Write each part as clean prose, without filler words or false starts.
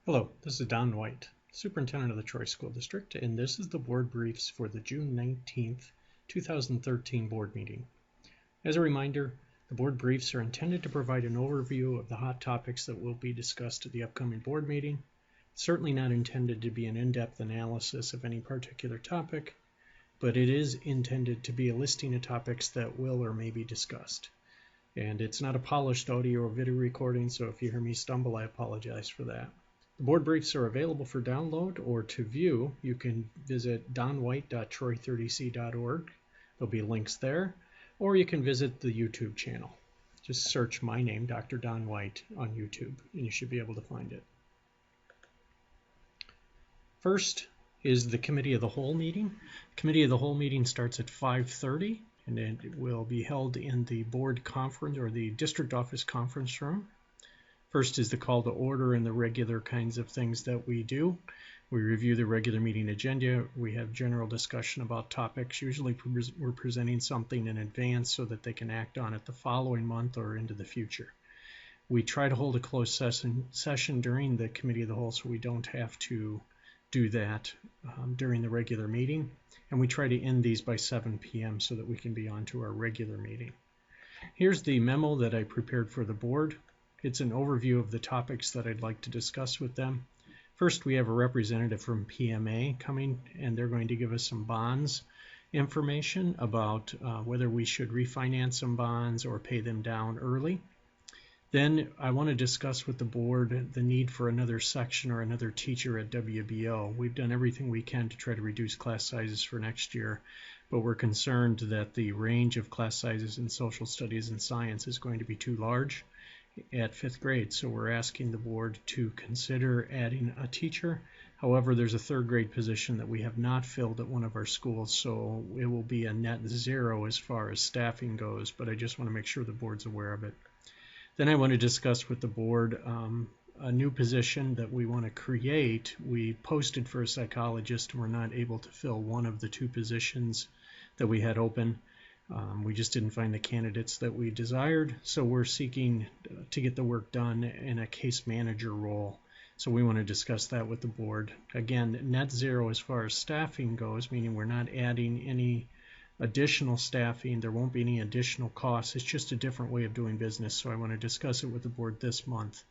Hello, this is Don White, Superintendent of the Troy School District, and this is the board briefs for the June 19th, 2013 board meeting. As a reminder, the board briefs are intended to provide an overview of the hot topics that will be discussed at the upcoming board meeting. It's certainly not intended to be an in-depth analysis of any particular topic, but it is intended to be a listing of topics that will or may be discussed. And it's not a polished audio or video recording, so if you hear me stumble, I apologize for that. The board briefs are available for download or to view. You can visit donwhite.troy30c.org. There'll be links there, or you can visit the YouTube channel. Just search my name, Dr. Don White, on YouTube, and you should be able to find it. First is the Committee of the Whole meeting. Committee of the Whole meeting starts at 5:30, and it will be held in the board conference or the district office conference room. First is the call to order and the regular kinds of things that we do. We review the regular meeting agenda. We have general discussion about topics. Usually we're presenting something in advance so that they can act on it the following month or into the future. We try to hold a closed session during the Committee of the Whole so we don't have to do that during the regular meeting. And we try to end these by 7 p.m. so that we can be on to our regular meeting. Here's the memo that I prepared for the board. It's an overview of the topics that I'd like to discuss with them. First, we have a representative from PMA coming, and they're going to give us some bonds information about whether we should refinance some bonds or pay them down early. Then I want to discuss with the board the need for another section or another teacher at WBO. We've done everything we can to try to reduce class sizes for next year, but we're concerned that the range of class sizes in social studies and science is going to be too large at 5th grade, so we're asking the board to consider adding a teacher. However, there's a 3rd grade position that we have not filled at one of our schools, so it will be a net 0 as far as staffing goes, but I just want to make sure the board's aware of it. Then I want to discuss with the board a new position that we want to create. We posted for a psychologist and we're not able to fill one of the 2 positions that we had open. We just didn't find the candidates that we desired, so we're seeking to get the work done in a case manager role. So we want to discuss that with the board. Again, net 0 as far as staffing goes, meaning we're not adding any additional staffing. There won't be any additional costs. It's just a different way of doing business, so I want to discuss it with the board this month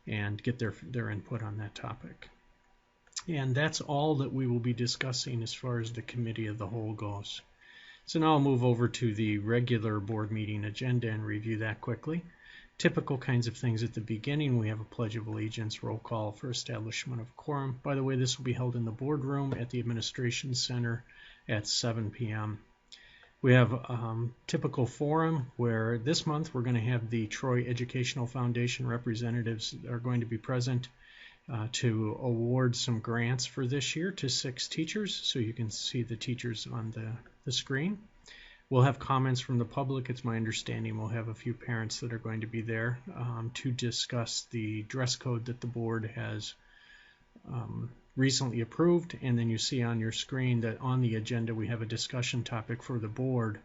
and get their input on that topic. And that's all that we will be discussing as far as the Committee of the Whole goes. So now I'll move over to the regular board meeting agenda and review that quickly. Typical kinds of things at the beginning. We have a Pledge of Allegiance, roll call for establishment of quorum. By the way, this will be held in the boardroom at the Administration Center at 7 p.m. We have typical forum where this month we're going to have the Troy Educational Foundation representatives are going to be present to award some grants for this year to 6 teachers, so you can see the teachers on the screen. We'll have comments from the public. It's my understanding we'll have a few parents that are going to be there to discuss the dress code that the board has recently approved, and then you see on your screen that on the agenda we have a discussion topic for the board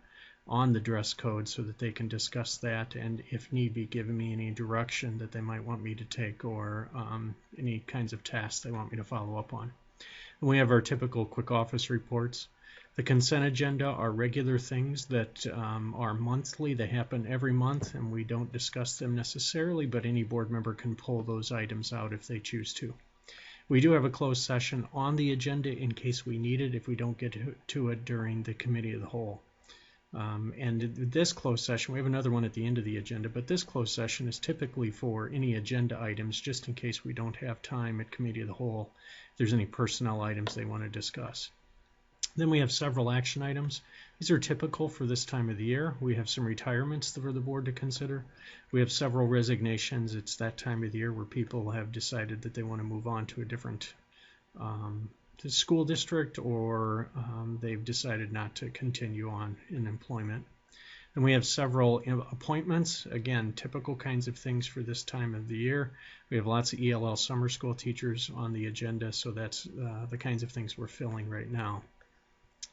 on the dress code so that they can discuss that and if need be give me any direction that they might want me to take or any kinds of tasks they want me to follow up on. And we have our typical quick office reports. The consent agenda are regular things that are monthly. They happen every month and we don't discuss them necessarily, but any board member can pull those items out if they choose to. We do have a closed session on the agenda in case we need it if we don't get to it during the Committee of the Whole. And this closed session, we have another one at the end of the agenda, but this closed session is typically for any agenda items just in case we don't have time at Committee of the Whole if there's any personnel items they want to discuss. Then we have several action items. These are typical for this time of the year. We have some retirements for the board to consider. We have several resignations. It's that time of the year where people have decided that they want to move on to a different school district or they've decided not to continue on in employment. And we have several appointments. Again, typical kinds of things for this time of the year. We have lots of ELL summer school teachers on the agenda, so that's the kinds of things we're filling right now.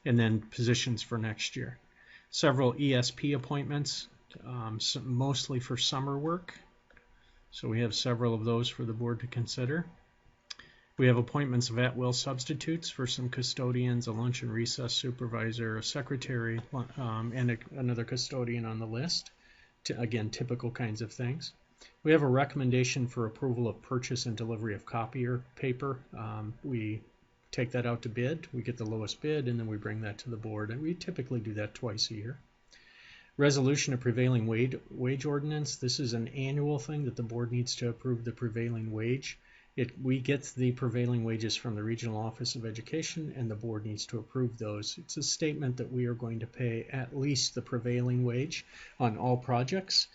And then positions for next year. Several ESP appointments, mostly for summer work. So we have several of those for the board to consider. We have appointments of at-will substitutes for some custodians, a lunch and recess supervisor, a secretary, and another custodian on the list. Again, typical kinds of things. We have a recommendation for approval of purchase and delivery of copier paper. We take that out to bid, we get the lowest bid, and then we bring that to the board, and we typically do that twice a year. Resolution of prevailing wage ordinance. This is an annual thing that the board needs to approve the prevailing wage. We get the prevailing wages from the Regional Office of Education, and the board needs to approve those. It's a statement that we are going to pay at least the prevailing wage on all projects.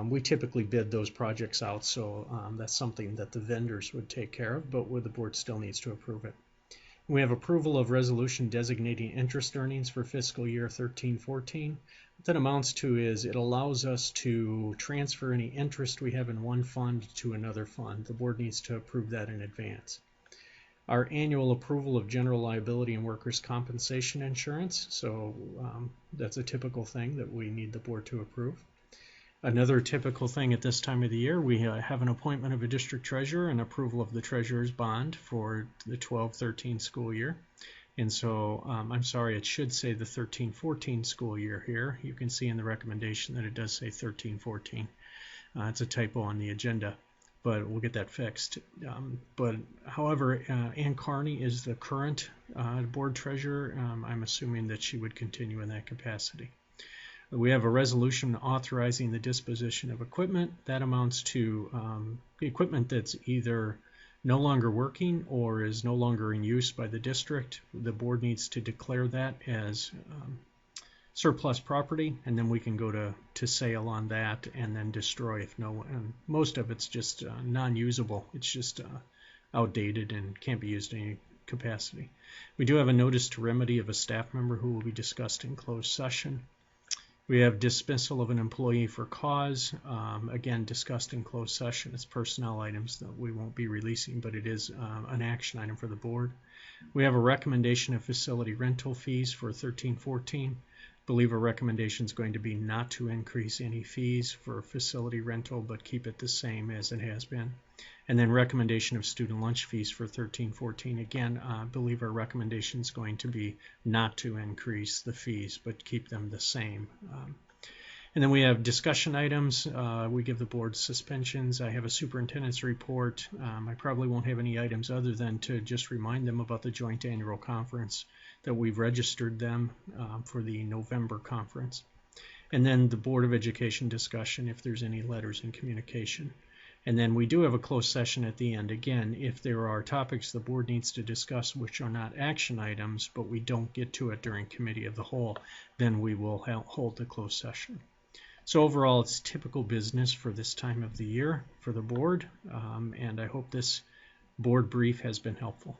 We typically bid those projects out, so that's something that the vendors would take care of, but the board still needs to approve it. We have approval of resolution designating interest earnings for fiscal year 13-14. What that amounts to is it allows us to transfer any interest we have in one fund to another fund. The board needs to approve that in advance. Our annual approval of general liability and workers' compensation insurance. So that's a typical thing that we need the board to approve. Another typical thing at this time of the year, we have an appointment of a district treasurer and approval of the treasurer's bond for the 12-13 school year. And so, I'm sorry, it should say the 13-14 school year here. You can see in the recommendation that it does say 13-14. It's a typo on the agenda, but we'll get that fixed. But however, Ann Carney is the current board treasurer. I'm assuming that she would continue in that capacity. We have a resolution authorizing the disposition of equipment. That amounts to equipment that's either no longer working or is no longer in use by the district. The board needs to declare that as surplus property, and then we can go to sale on that and then destroy if no. And most of it's just non-usable. It's just outdated and can't be used in any capacity. We do have a notice to remedy of a staff member who will be discussed in closed session. We have dismissal of an employee for cause, again discussed in closed session. It's personnel items that we won't be releasing, but it is an action item for the board. We have a recommendation of facility rental fees for 13-14. I believe our recommendation is going to be not to increase any fees for facility rental, but keep it the same as it has been. And then recommendation of student lunch fees for 13-14. Again, I believe our recommendation is going to be not to increase the fees, but keep them the same. And then we have discussion items. We give the board suspensions. I have a superintendent's report. I probably won't have any items other than to just remind them about the joint annual conference, that we've registered them for the November conference. And then the Board of Education discussion if there's any letters in communication. And then we do have a closed session at the end. Again, if there are topics the board needs to discuss which are not action items, but we don't get to it during committee of the whole, then we will hold the closed session. So overall, it's typical business for this time of the year for the board, and I hope this board brief has been helpful.